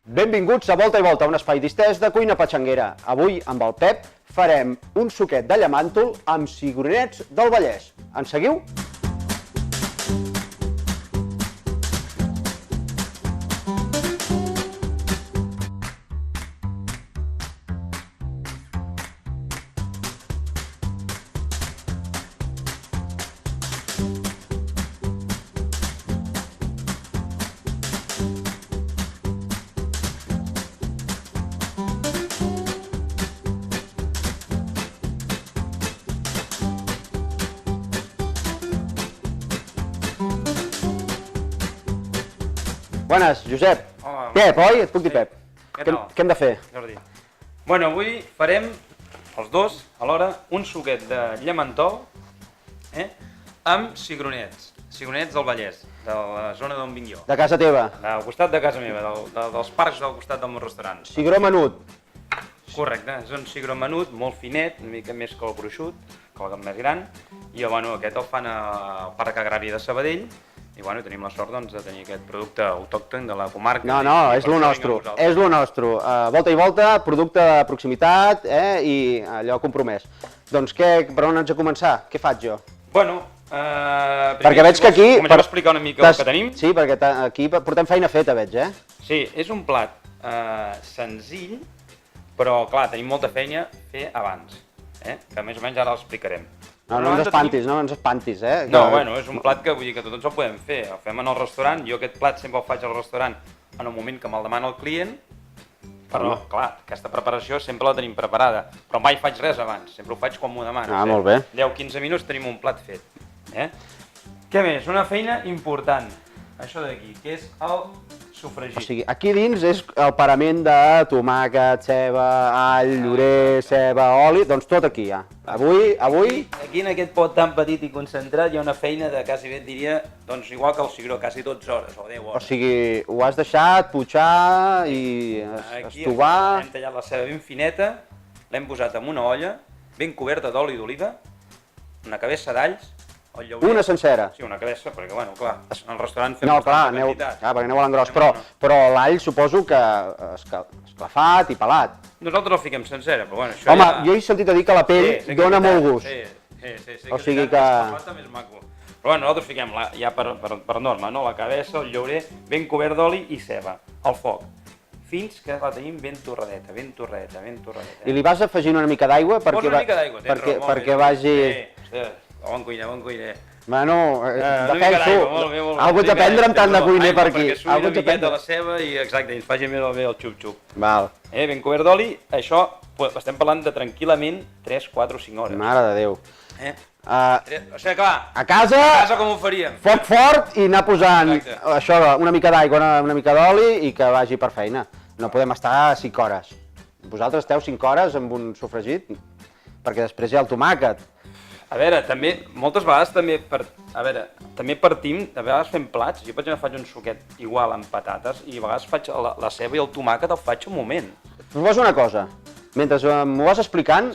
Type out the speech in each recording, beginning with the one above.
Benvinguts a Volta i Volta, un espai distès de cuina patxanguera. Avui, amb el Pep, farem un suquet de llamàntol amb cigronnets del Vallès. Ens seguiu? Bones, Josep. Hola. Pep, oi? Et puc dir Sí. Pep. Què Què tal? hem de fer? Jordi. Bueno, avui farem, els dos, alhora, un suquet de llamentol amb cigronets. Cigronets del Vallès, de la zona d'on vinc jo. De casa teva. Del costat de casa meva, dels parcs del costat del meu restaurant. Cigró menut. Correcte, és un cigró menut, molt finet, una mica més que el gruixut, que el més gran, i bueno, aquest el fan al Parc Agrari de Sabadell, i bueno, tenim la sort doncs, de tenir aquest producte autòcton de la comarca. No, és lo nostre, és lo nostre. Volta i volta, producte de proximitat i allò compromès. Doncs per on haig de començar? Què faig jo? Bueno, Perquè veig que aquí... Comencem a explicar una mica el que tenim. Sí, perquè aquí portem feina feta, veig, Sí, és un plat senzill, però clar, tenim molta feina a fer abans, que més o menys ara l'explicarem. No ens espantis, No, bueno, és un plat que vull dir que tots el podem fer, el fem en el restaurant, jo aquest plat sempre el faig al restaurant en el moment que me'l demana el client, però clar, aquesta preparació sempre la tenim preparada, però mai faig res abans, sempre ho faig quan m'ho demanes. Molt bé. 10-15 minuts tenim un plat fet. Què més? Una feina important, això d'aquí, que és el sofregit. O sigui, aquí dins és el parament de tomàquet, ceba, all, llorer, ceba, oli, doncs tot aquí ja. Avui... Aquí en aquest pot tan petit i concentrat hi ha una feina de quasi bé et diria, doncs igual que el cigró, quasi 12 hores o 10 hores. O sigui, ho has deixat pujar i estovar... Hem tallat la ceba ben fineta, l'hem posat en una olla, ben coberta d'oli d'oliva, una cabeça d'alls, el llaurer... Una sencera? Sí, una cabeça, perquè bueno, clar, en el restaurant fem No, clar, bastanta quantitat. perquè aneu a l'engròs, però l'all suposo que esclafat i pelat. Nosaltres el fiquem sencera, però bueno, això Home, ja... jo he sentit a dir que la pell dona molt gust. Sí, O sigui que... També és maco. Però bueno, nosaltres fiquem ja per norma, no? La cabeça, el llaurer, ben cobert d'oli i ceba, al foc, fins que la tenim ben torradeta. I li vas afegint una mica d'aigua Posa una mica d'aigua, tens raó, perquè vagi... Sí, bon cuiner. Bueno, defenso. Molt bé. Algú ets aprendre amb tant de cuiner per aquí. Perquè suri una miqueta la ceba i exacte, ens faci més bé el xup-xup. Val. Ben cobert d'oli, això estem parlant de tranquil·lament 3, 4 o 5 hores. Mare de Déu. O sigui, clar, A casa com ho faríem? foc fort i anar posant això, una mica d'aigua, una mica d'oli i que vagi per feina. No podem estar 5 hores. Vosaltres esteu 5 hores amb un sofregit, perquè després hi ha el tomàquet. A veure, també, moltes vegades també partim, de vegades fem plats, jo per exemple faig un suquet igual amb patates i a vegades faig la ceba i el tomàquet el faig un moment. Proposo una cosa, mentre m'ho vas explicant,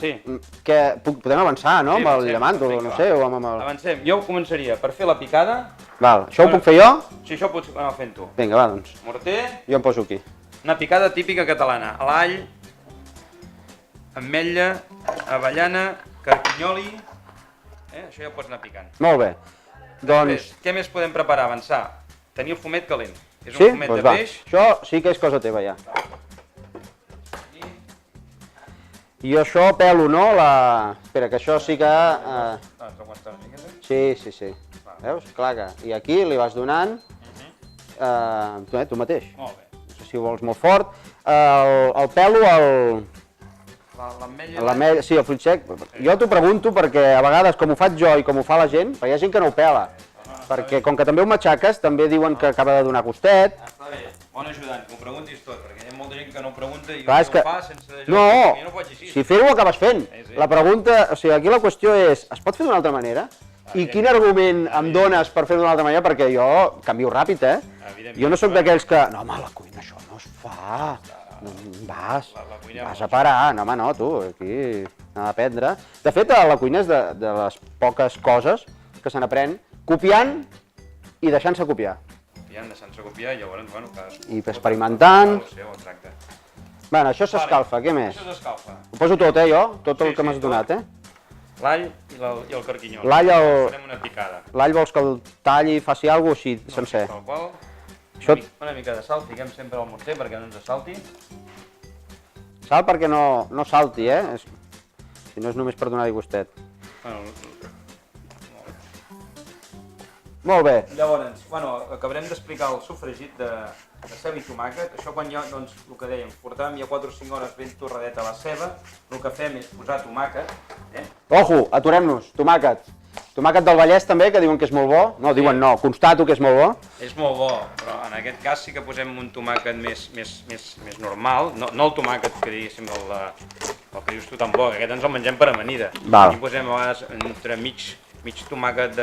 que podem avançar, no?, amb el llamàntol, no sé, o amb el... Avancem, jo començaria per fer la picada. Val, això ho puc fer jo? Sí, això ho pots anar fent tu. Vinga, va, doncs. Morter. Jo em poso aquí. Una picada típica catalana, a l'all, ametlla, avellana, carquinyoli, això ja ho pots anar picant. Molt bé, doncs... Què més podem preparar, avançar? Tenir el fumet calent. És Sí? un fumet Doncs de va, peix. això sí que és cosa teva ja. I jo això pelo, no? Espera, que això sí que... Aguanta una miqueta. Sí. Veus? Clar que... I aquí li vas donant... Tu mateix. Molt bé. No sé si ho vols molt fort. El pelo, L'ametlla... sí, el fruit sec. Jo t'ho pregunto perquè a vegades, com ho faig jo i com ho fa la gent, perquè hi ha gent que no ho pela. Perquè com que també ho matxaques, també diuen que acaba de donar gustet. Està bé, bon ajudant, que ho preguntis tot, perquè hi ha molta gent que no ho pregunta i Clar, ho fa sense... No, jo no ho faig així. si fer-ho ho acabes fent. Sí. La pregunta, o sigui, aquí la qüestió és, es pot fer d'una altra manera? I quin argument em dones per fer-ho d'una altra manera? Perquè jo canvio ràpid, Jo no sóc d'aquells que... No, home, la cuina això no es fa. Vas a parar. No, home, no, tu, aquí n'ha d'aprendre. De fet, la cuina és de les poques coses que se n'aprèn copiant i deixant-se copiar. deixant-se copiar i llavors, bueno, cadascú... I experimentant. Exacte. Bueno, això s'escalfa, què més? Això s'escalfa. Ho poso tot, jo? Tot el que m'has donat, L'all i el carquinyó. Farem una picada. L'all vols que el talli i faci alguna cosa així, sencer? Tal qual. Una mica de sal, fiquem sempre al morter perquè no ens salti. Sal perquè no salti, Si no és només per donar-hi gustet. Molt bé. Llavors, acabarem d'explicar el sofregit de ceba i tomàquet. Això quan ja, doncs, el que dèiem, portàvem ja 4 o 5 hores ben torradeta la ceba, el que fem és posar tomàquet. Ojo, aturem-nos, tomàquet. Tomàquet del Vallès també, que diuen que és molt bo. No, diuen no, constato que és molt bo. És molt bo, però en aquest cas sí que posem un tomàquet més normal, no el tomàquet que diguéssim el que dius tu tan bo, que aquest ens el mengem per amanida. Aquí posem a vegades entre mig tomàquet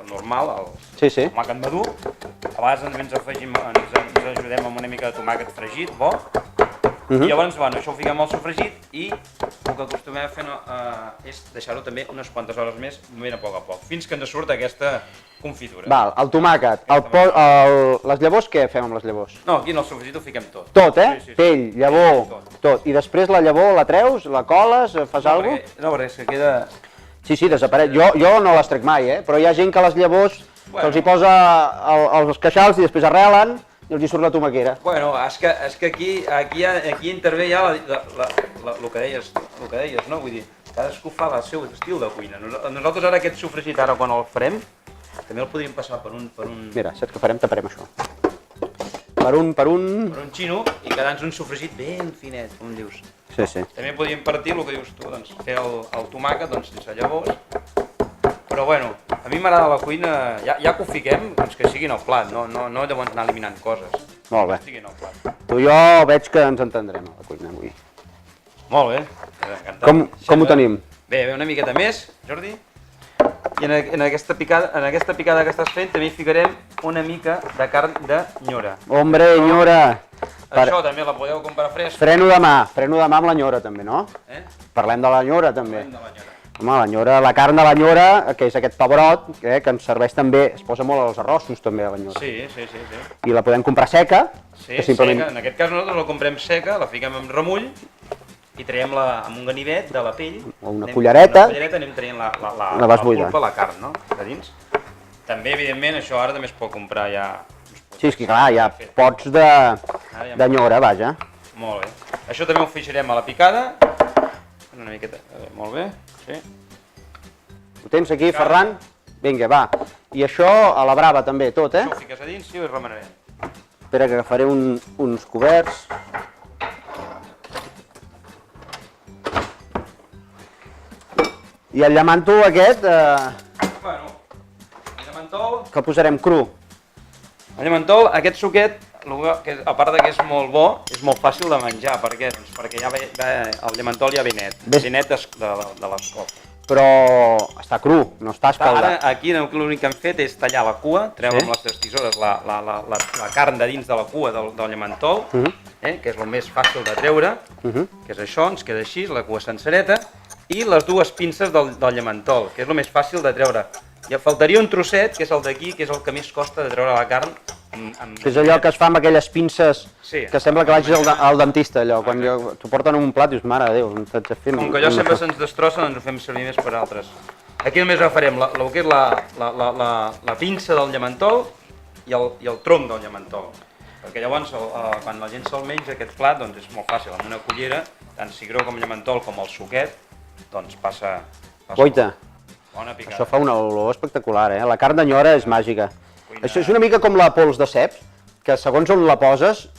normal, el tomàquet madur, a vegades ens ajudem amb una mica de tomàquet fregit, bo, i llavors això ho fiquem al sofregit i el que acostumem a fer és deixar-ho també unes quantes hores més, ben a poc, fins que ens surt aquesta confitura. Val, el tomàquet, les llavors què fem amb les llavors? No, aquí en el sofregit ho fiquem tot. Tot, Pell, llavor, tot. I després la llavor la treus, la coles, fas alguna cosa? No, perquè és que queda... Sí, desapareix. Jo no les trec mai, però hi ha gent que les llavors se'ls hi posa els queixals i després arrelen i els hi surt la tomaquera. Bueno, és que aquí intervé ja el que deies, no? Vull dir, cadascú fa el seu estil de cuina. Nosaltres ara aquest sofregit, ara quan el farem, també el podríem passar per un... Mira, saps què farem? Taparem això. Per un xino i quedar-nos un sofregit ben finet, com dius. Sí. També podríem partir el que dius tu, doncs, fer el tomàquet sense llavors. Però bueno, a mi m'agrada la cuina, ja que ho fiquem, doncs que sigui en el plat, no llavors anar eliminant coses. Molt bé. Que estigui en el plat. Tu i jo veig que ens entendrem a la cuina avui. Molt bé. Com ho tenim? Bé, una miqueta més, Jordi. I en aquesta picada que estàs fent també hi ficarem una mica de carn de nyora. Hombre, nyora! Això també la podeu comprar fresca. Freno de mà amb la nyora també, no? Parlem de la nyora també. Parlem de la nyora. Home, la carn de la nyora, que és aquest pebrot, que ens serveix també, es posa molt als arrossos també la nyora. Sí. I la podem comprar seca. Sí, seca. En aquest cas nosaltres la comprem seca, la fiquem amb remull i traiem-la amb un ganivet de la pell. O una cullereta. Anem traient la pulpa, la carn, no? De dins. També, evidentment, això ara també es pot comprar ja... Sí, és que clar, hi ha pots de nyora, vaja. Molt bé. Això també ho fixarem a la picada. Una miqueta, molt bé, sí. Ho tens aquí, Ferran? Vinga, va. I això a la brava també, tot, Això ho fiques a dins i ho remenarem. Espera que agafaré uns coberts. I el llamanto aquest... Bueno, el llamentol... Que el posarem cru. El llamentol, aquest suquet, a part que és molt bo, és molt fàcil de menjar. Per què? Doncs perquè ja el llamentol ja ve net. Ve net de l'escop. Però està cru, no està escaldat. Ara aquí l'únic que hem fet és tallar la cua, treure amb les tisores la carn de dins de la cua del llamentol, que és el més fàcil de treure, que és això, ens queda així, la cua sencereta, i les dues pinces del llamentol, que és el més fàcil de treure. I faltaria un trosset, que és el d'aquí, que és el que més costa de treure la carn. Que és allò que es fa amb aquelles pinces que sembla que vagis al dentista, allò. Quan t'ho porten en un plat i dius, mare de Déu, em t'haig de fer... Com que allò sempre se'ns destrossa, doncs ho fem servir més per altres. Aquí només agafarem el que és la pinça del llamentol i el tronc del llamentol. Perquè llavors, quan la gent se'l menja, aquest plat, doncs és molt fàcil. Amb una cullera, tant cigró com llamentol com el suquet, doncs passa... Guaita, bona picada. Això fa una olor espectacular, La carn de nyora és màgica. Això és una mica com la pols de cep, que segons on la poses,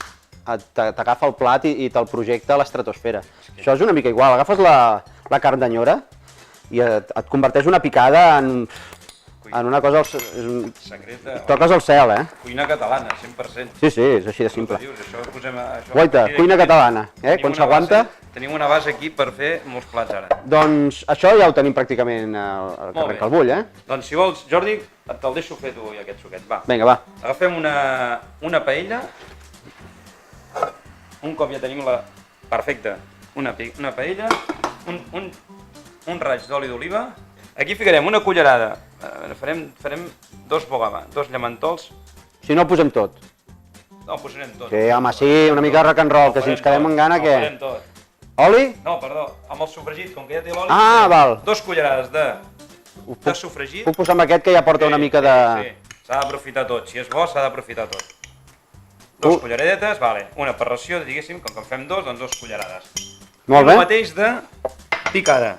t'agafa el plat i te'l projecta a l'estratosfera. Això és una mica igual, agafes la carn de nyora i et converteix una picada en una cosa... Toques el cel, Cuina catalana, 100%. Sí, és així de simple. Guaita, Guaita, cuina catalana, quan s'aguanta... Tenim una base aquí per fer molts plats ara. Doncs això ja ho tenim pràcticament al carrer Calbull, Doncs si vols, Jordi, te'l deixo fer tu i aquest suquet, va. Vinga, va. Agafem una paella. Un cop ja tenim la... Perfecte. Una paella, un raig d'oli d'oliva. Aquí ficarem una cullerada. Farem dos llamantols Si no, ho posem tot. No, ho posarem tot. Sí, home, sí, una mica de rock and roll, que si ens quedem amb gana, què? Ho farem tot. Oli? No, perdó, amb el sofregit, com que ja té l'oli... Ah, val. 2 cullerades de sofregit. Puc posar amb aquest que ja porta una mica de... Sí, s'ha d'aprofitar tot. Si és bo, s'ha d'aprofitar tot. 2 culleradetes, vale. Una per ració, diguéssim, com que en fem 2, doncs 2 cullerades. Molt bé. I el mateix de picada.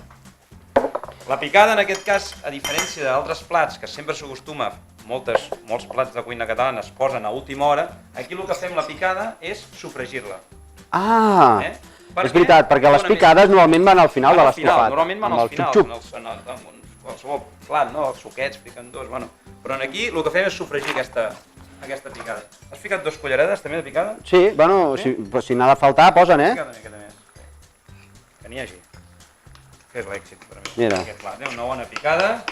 La picada, en aquest cas, a diferència d'altres plats, que sempre s'acostuma, molts plats de cuina catalana es posen a última hora, aquí el que fem la picada és sofregir-la. Ah, és veritat, perquè les picades normalment van al final de l'estofat. Normalment van al final, en qualsevol plat, no? Els suquets, piquen 2, bueno. Però aquí el que fem és sofregir aquesta picada. Has ficat 2 cullerades també de picada? Sí, bueno, si n'ha de faltar, posen, eh? Una miqueta més. Que n'hi hagi. Que és l'èxit per a mi. Mira. Aquest plat, una bona picada,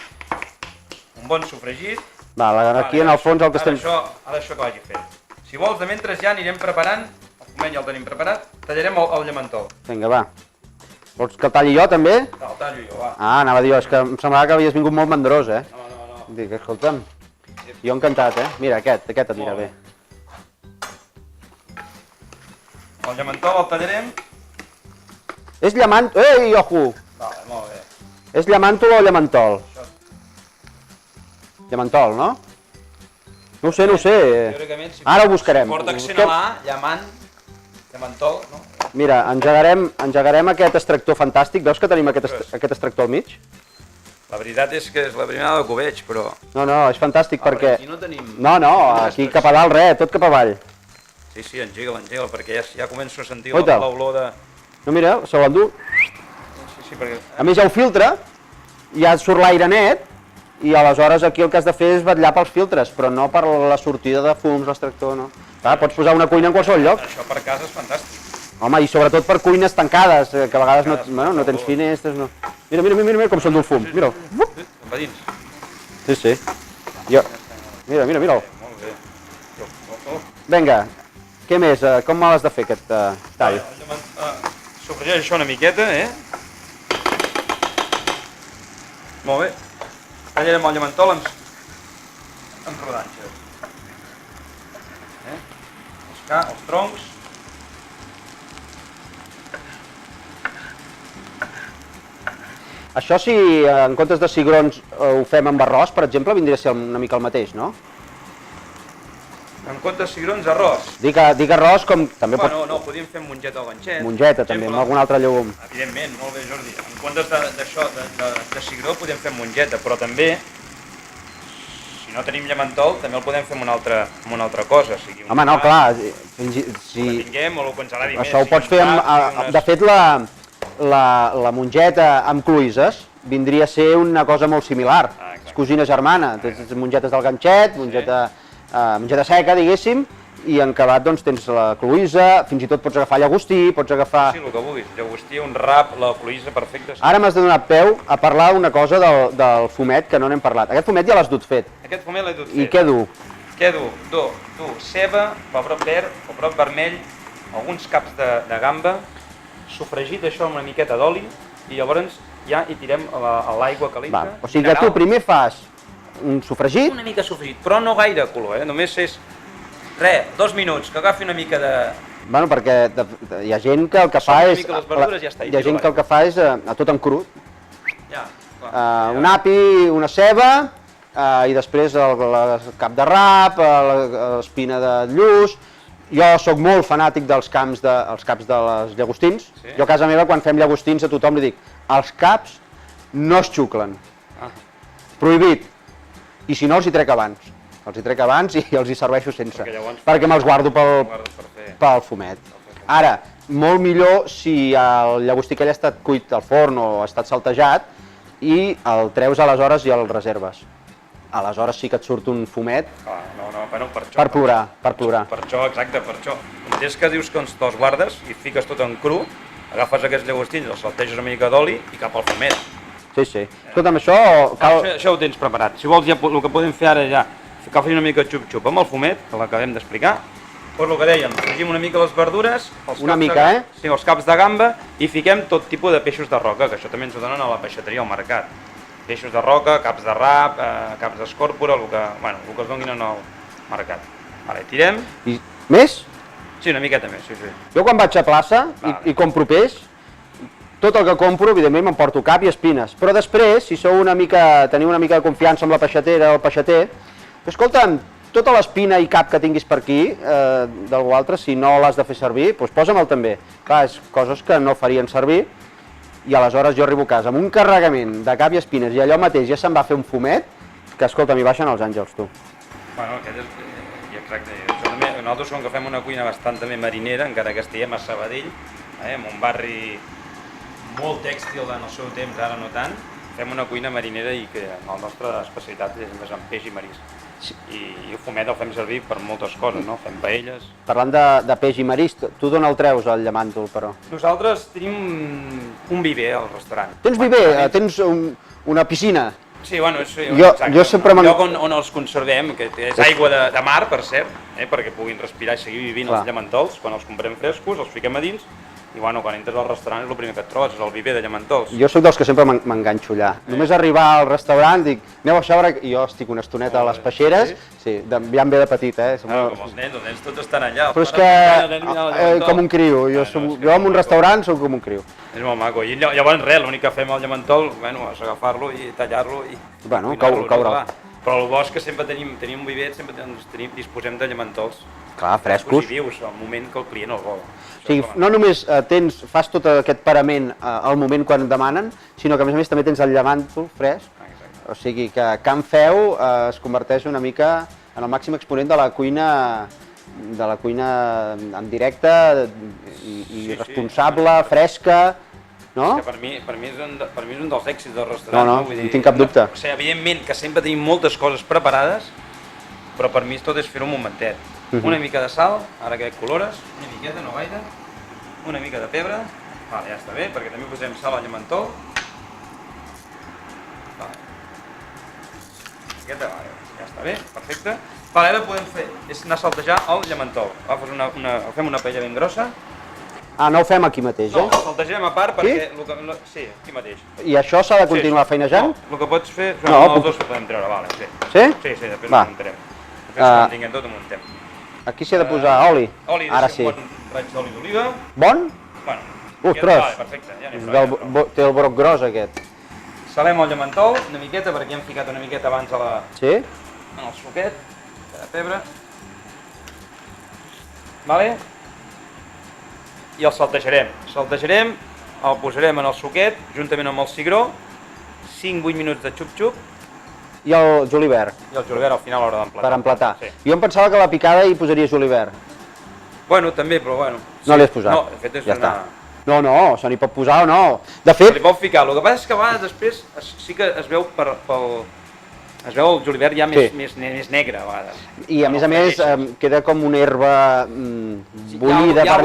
un bon sofregit. Aquí en el fons el que estem... Ara això que vagi fent. Si vols, de mentre ja anirem preparant, el fumet ja el tenim preparat, tallarem el llamentol. Vinga, va. Vols que el talli jo, també? No, el tallo jo, va. Ah, anava a dir, és que em semblava que havies vingut molt mandrós, eh? No. Dic, escolta'm, jo encantat, eh? Mira, aquest et mira bé. El llamentol el tallarem. És llamàntol... Ei, ojo! Vale, molt bé. És llamàntol o llamentol? Llamentol, no? No ho sé. Teòricament, Ara ho buscarem. Porta accent a la, llamentol, no? Mira, engegarem aquest extractor fantàstic. Veus que tenim aquest extractor al mig? La veritat és que és la primera que ho veig, però... No, és fantàstic perquè... Aquí no tenim... No, aquí cap a dalt res, tot cap avall. Sí, engega'l, perquè ja començo a sentir l'olor de... No, mira, se l'endú. Sí, perquè... A més ja ho filtra, ja surt l'aire net, i aleshores aquí el que has de fer és vetllar pels filtres, però no per la sortida de fums, l'extractor, no. Clar, pots posar una cuina en qualsevol lloc. Això per casa és fantàstic. Home, i sobretot per cuines tancades, que a vegades no tens finestres, no. Mira com s'endú el fum, mira. Va dins. Sí. Mira'l. Molt bé. Vinga, què més? Com me l'has de fer, aquest tall? Sofregeix això una miqueta, Molt bé. Tallarem el llamentol en rodanxes. Els troncs. Això, si en comptes de cigrons ho fem amb arròs, per exemple, vindria a ser una mica el mateix, no? En comptes de cigrons, arròs. Dic arròs com també pot... No, podríem fer mongeta o ganxet. Mongeta, també, amb algun altre llegum. Evidentment, molt bé, Jordi. En comptes d'això, de cigró, podem fer mongeta, però també, si no tenim llamentol, també el podem fer amb una altra cosa. Home, no, clar, si... Ho tinguem o el que ens agradi més. Això ho pots fer amb... De fet, la mongeta amb cloïsses vindria a ser una cosa molt similar. És cosina germana, tens mongetes del ganxet, mongeta seca, diguéssim, i en acabat doncs tens la cloïssa, fins i tot pots agafar llagostí, pots agafar... Sí, el que vulguis, llagostí, un rap, la cloïssa, perfecte. Ara m'has de donar peu a parlar una cosa del fumet que no n'hem parlat. Aquest fumet ja l'has dut fet. Aquest fumet l'he dut fet. I què du? Què du? Du ceba, pebrot verd, pebrot vermell, alguns caps de gamba, sofregit això amb una miqueta d'oli, i llavors ja hi tirem l'aigua calenta. O sigui que tu primer fas un sofregit... Una mica sofregit, però no gaire color, només és... 2 minuts, que agafi una mica de... Bueno, perquè hi ha gent que el que fa és... les verdures ja està. Hi ha gent que el que fa és a tot en cru. Ja, clar. Un api, una ceba, i després el cap de rap, l'espina de lluç. Jo sóc molt fanàtic dels caps de les llagostins. Jo a casa meva, quan fem llagostins, a tothom li dic els caps no es xuclen. Prohibit. I si no, els hi trec abans. Els hi trec abans i els hi serveixo sense. Perquè me'ls guardo pel fumet. Ara, molt millor si el llagostí aquell ha estat cuit al forn o ha estat saltejat i el treus aleshores i el reserves. Aleshores sí que et surt un fumet per plorar. Per això, exacte, per això. És que dius que te'ls guardes i fiques tot en cru, agafes aquests llagostins, els salteges una mica d'oli i cap al fumet. Sí. Escolta'm, això... Això ho tens preparat. Si vols, ja el que podem fer ara ja, cal fer una mica xup-xup amb el fumet, que l'acabem d'explicar. Doncs el que dèiem, fregim una mica les verdures, els caps de gamba i fiquem tot tipus de peixos de roca, que això també ens ho donen a la peixateria al mercat. Peixos de roca, caps de rap, caps d'escòrpora, el que es donin en el mercat. Vale, tirem. I més? Sí, una miqueta més, sí. Jo quan vaig a plaça i compro peix, tot el que compro, evidentment, m'emporto cap i espines. Però després, si teniu una mica de confiança amb la peixatera o el peixater, escolta'm, tota l'espina i cap que tinguis per aquí, d'algú altre, si no l'has de fer servir, doncs posa-me'l també. Clar, és coses que no farien servir, i aleshores jo arribo a casa amb un carregament de cap i espines i allò mateix ja se'n va fer un fumet, que escolta, m'hi baixen els àngels, tu. Bueno, aquest és... Exacte. Això també, nosaltres com que fem una cuina bastant també marinera, encara que estiguem a Sabadell, en un barri molt tèxtil en el seu temps, ara no tant, fem una cuina marinera i que la nostra especialitat és més en peix i marisc. I el fumet el fem servir per moltes coses, no? Fem paelles. Parlant de peix i marisc, tu d'on el treus, el llamàntol, però? Nosaltres tenim un viver al restaurant. Tens viver? Tens una piscina? Sí, bueno, sí, jo sempre un lloc on els conservem, que és aigua de mar, per cert, perquè puguin respirar i seguir vivint els llamantols. Quan els comprem frescos, els fiquem a dins, i bueno, quan entres al restaurant és el primer que et trobes, és el viver de llamantols. Jo sóc dels que sempre m'enganxo allà. Només arribar al restaurant, dic, aneu a veure, i jo estic una estoneta a les peixeres, sí, ja em ve de petit, Com els nens tots estan allà. Però és que, com un criu, jo en un restaurant soc com un criu. És molt maco, i llavors res, l'únic que fem al llamantol, bueno, és agafar-lo i tallar-lo i... Bueno, coure'l. Però el bo és que sempre tenim un viver, sempre disposem de llamantols. Clar, frescos. I vius, al moment que el client el vol. O sigui, no només fas tot aquest parament al moment quan demanen, sinó que a més també tens el llamàntol fresc. O sigui que Can Feu es converteix una mica en el màxim exponent de la cuina en directe i responsable, fresca, no? Per mi és un dels èxits del restaurant. No, no tinc cap dubte. O sigui, evidentment que sempre tenim moltes coses preparades, però per mi tot és fer-ho un momentet. Una mica de sal, ara que colores, una miqueta, no gaire, una mica de pebre, vale, ja està bé, perquè també posem sal al llamentol. Vale. Miqueta, vale, ja està bé, perfecte. Vale, ara podem fer, és anar a saltejar el llamentol. Fem una paella ben grossa. Ah, no ho fem aquí mateix, No, el saltegem a part perquè... Sí, aquí mateix. I això s'ha de continuar feinejant? No, el que pots fer... Els dos ho podem treure, vale, sí. Sí? Sí, després ho muntarem. Després quan tinguem tot ho muntem. Aquí s'hi ha de posar oli. Oli, deixem un bon raig d'oli d'oliva. Bon? Bueno. Ostres! Vale, perfecte, ja n'hi prou. Té el broc gros aquest. Salem el llamentol una miqueta, perquè hem ficat una miqueta abans Sí? en el suquet, de pebre. Vale? I el saltejarem. El posarem en el suquet, juntament amb el cigró, 5-8 minuts de xup-xup. I el julivert. I el julivert al final a l'hora d'emplatar. Per emplatar. Sí. Jo em pensava que a la picada hi posaries julivert. Bueno, també, però bueno. Sí. No l'hi has posat? No, de fet és ja està. No, se n'hi pot posar o no. De fet... Se li pot ficar, el que passa és que a vegades després sí que es veu es veu el julivert ja més negre a vegades. I a més queda com una herba bullida per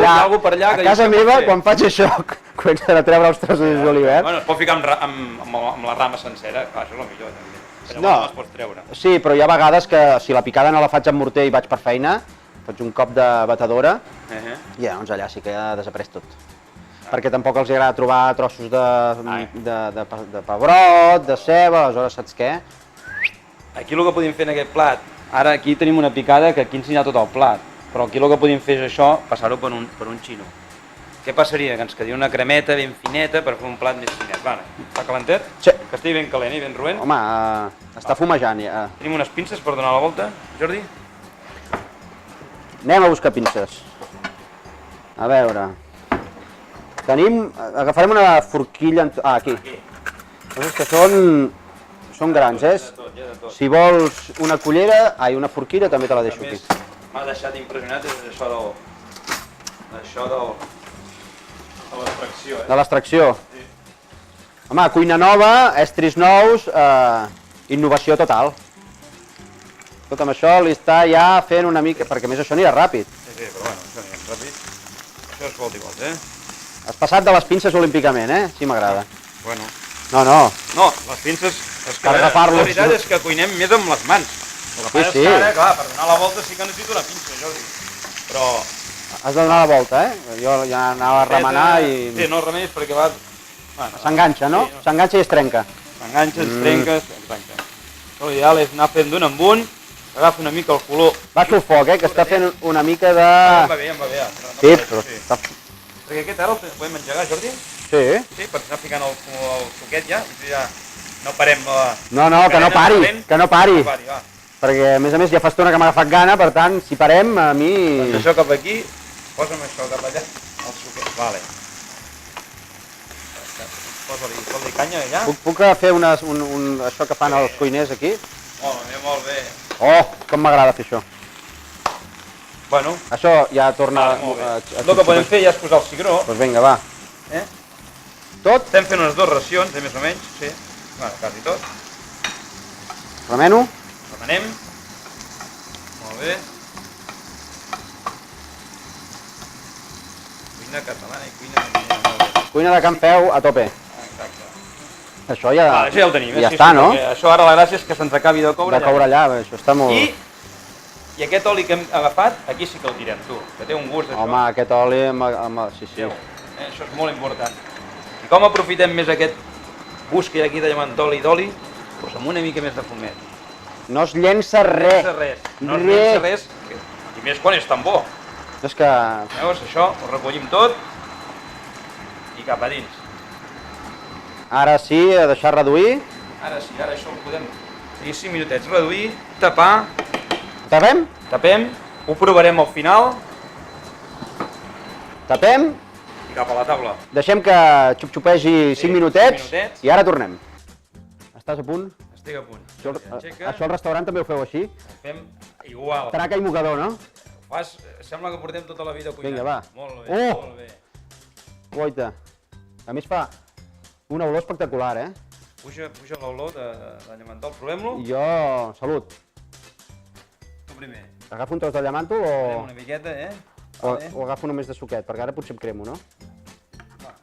allà. A casa meva, quan faig això, comencen a treure els trossos de julivert. Bueno, es pot ficar amb la rama sencera, clar, això és el millor també. No, les pots treure. Sí, però hi ha vegades que si la picada no la faig amb morter i vaig per feina, faig un cop de batedora i llavors allà sí que ja desapareix tot. Perquè tampoc els agrada trobar trossos de pebrot, de ceba, aleshores saps què? Aquí el que podem fer en aquest plat, ara aquí tenim una picada que aquí ens anirà tot el plat, però aquí el que podem fer és això, passar-ho per un xino. Què passaria? Que ens quedaria una cremeta ben fineta per fer un plat més finet. Vale, està calentet? Sí. Que estigui ben calent i ben roent. Home, està fumejant ja. Tenim unes pinces per donar la volta, Jordi? Anem a buscar pinces. A veure... Agafarem una forquilla... Ah, aquí. És que són grans, Si vols una cullera, una forquilla, també te la deixo aquí. M'ha deixat impressionat això de l'extracció. De l'extracció? Sí. Home, cuina nova, estris nous, innovació total. Tot amb això li està ja fent una mica... Perquè a més això anirà ràpid. Sí, però bueno, això anirà ràpid. Això és volt i volt, Has passat de les pinces olímpicament, Sí, m'agrada. Bueno. No, les pinces... Per agafar-los. La veritat és que cuinem més amb les mans. El que passa és que ara, clar, per donar la volta sí que necessito una pinça, Jordi. Però... Has de donar la volta, Jo ja anava a remenar i... Sí, no remeis perquè vas... S'enganxa, no? S'enganxa i es trenca. S'enganxa, es trenca... Exacte. L'ideal és anar fent d'un en un, agafi una mica el color. Baixo el foc, que està fent una mica de... Em va bé, em va bé. Sí, però està... Perquè aquest ara el podem engegar, Jordi? Sí. Sí, per anar ficant el suquet ja, i ja no parem la... No, que no pari, que no pari. Va. Perquè, a més, ja fa estona que m'ha agafat gana, per tant, si parem, a mi... Doncs això cap aquí, posa'm això cap allà, el suquet, vale. Posa-li canya allà. Puc fer això que fan els cuiners aquí? Molt bé. Oh, com m'agrada fer això. Bueno. Això ja torna... El que podem fer ja és posar el cigró. Doncs vinga, va. Tot? Estem fent unes 2 racions, més o menys, sí. Bueno, quasi tot. Remeno? Remenem. Molt bé. Cuina catalana i cuina catalana. Cuina de Can Feu a tope. Exacte. Això ja... Vale, això ja ho tenim. Ja està, no? Això ara la gràcia és que se'ns acabi de coure. De coure allà, això està molt... I aquest oli que hem agafat, aquí sí que el tirem, tu, que té un gust d'això. Home, aquest oli sí. Això és molt important. I com aprofitem més aquest gust que hi ha aquí de llamentol i d'oli? Doncs amb una mica més de fumet. No es llença res. No es llença res. I més quan és tan bo. És que... Veus, això ho recollim tot i cap a dins. Ara sí, a deixar reduir. Ara sí, ara això ho podem seguir 5 minutets, reduir, tapar. Tapem? Tapem, ho provarem al final. Tapem. I cap a la taula. Deixem que xup-xupegi 5 minutets i ara tornem. Estàs a punt? Estic a punt. Això al restaurant també ho feu així? Ho fem igual. Traca i mocador, no? Sembla que portem tota la vida cuinant. Vinga, va. Molt bé, molt bé. Guaita. A més fa una olor espectacular, Puja l'olor de llamentol. Provem-lo? Jo... Salut. Tu primer. Agafo un tros de llamanto o... Una miqueta, O agafo només de suquet, perquè ara potser em cremo, no? Va,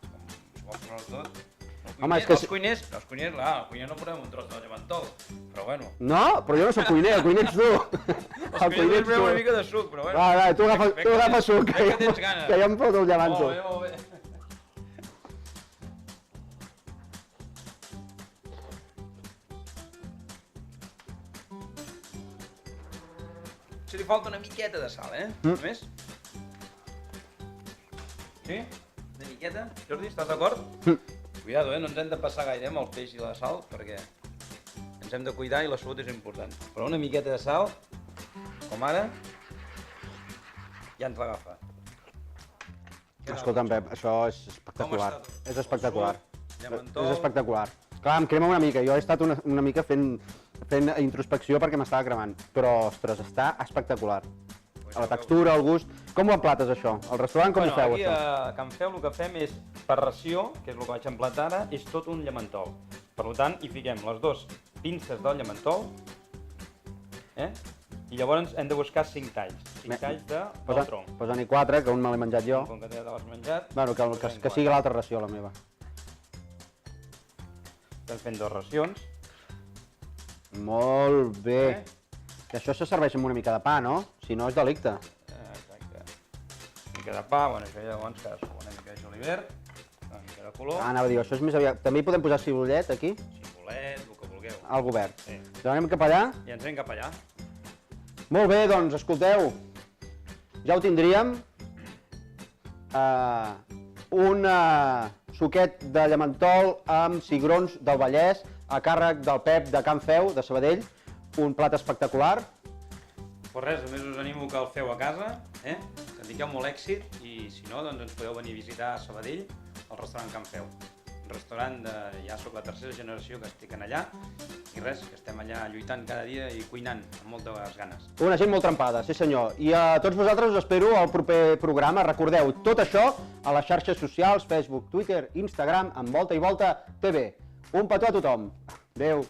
si vols provar tot. Home, és que... Els cuiners, clar, el cuiner no posem un tros de llamentol, però bueno. No, però jo no soc cuiner, el cuiner ets tu. Els cuiners posem una mica de suc, però bueno. Va, tu agafa suc, que ja em foto el llamanto. Molt bé. Si li falta una miqueta de sal, Només. Sí? Una miqueta? Jordi, estàs d'acord? Cuidado, no ens hem de passar gaire amb el peix i la sal, perquè ens hem de cuidar i la salut és important. Però una miqueta de sal, com ara, ja ens l'agafa. Escolta'm, Pep, això és espectacular. És espectacular. Llamentol. És espectacular. Clar, em crema una mica. Jo he estat una mica fent introspecció perquè m'estava cremant. Però, ostres, està espectacular. La textura, el gust... Com ho emplates, això? Al restaurant com ho feu, això? Aquí això? a Can Feu el que fem és, per ració, que és el que vaig emplatar ara, és tot un llamentol. Per tant, hi fiquem les 2 pinces del llamentol, i llavors hem de buscar 5 talls. 5 talls del tronc. Posa-n'hi 4, que un me l'he menjat jo. Com que te l'has menjat... Bueno, que sigui l'altra ració, la meva. Estem fent 2 racions. Molt bé. I això se serveix amb una mica de pa, no? Si no, és delicte. Exacte. Una mica de pa, bueno, això llavors cadascú una mica de julivert, una mica de color. Anava a dir, això és més aviat... També hi podem posar cibollet, aquí? Cibollet, el que vulgueu. Al govern. Sí. Doncs anem cap allà? I ens anem cap allà. Molt bé, doncs, escolteu, ja ho tindríem. Un suquet de llamentol amb cigrons del Vallès a càrrec del Pep de Can Feu, de Sabadell. Un plat espectacular. Pues res, només us animo que el feu a casa, que en tingueu molt èxit i si no, doncs ens podeu venir a visitar a Sabadell, al restaurant Can Feu. Un restaurant de... ja soc la 3a generació que estic allà i res, que estem allà lluitant cada dia i cuinant amb moltes ganes. Una gent molt trempada, sí senyor. I a tots vosaltres us espero al proper programa. Recordeu, tot això a les xarxes socials, Facebook, Twitter, Instagram, amb Volta i Volta TV. Un petó a tothom. Adéu.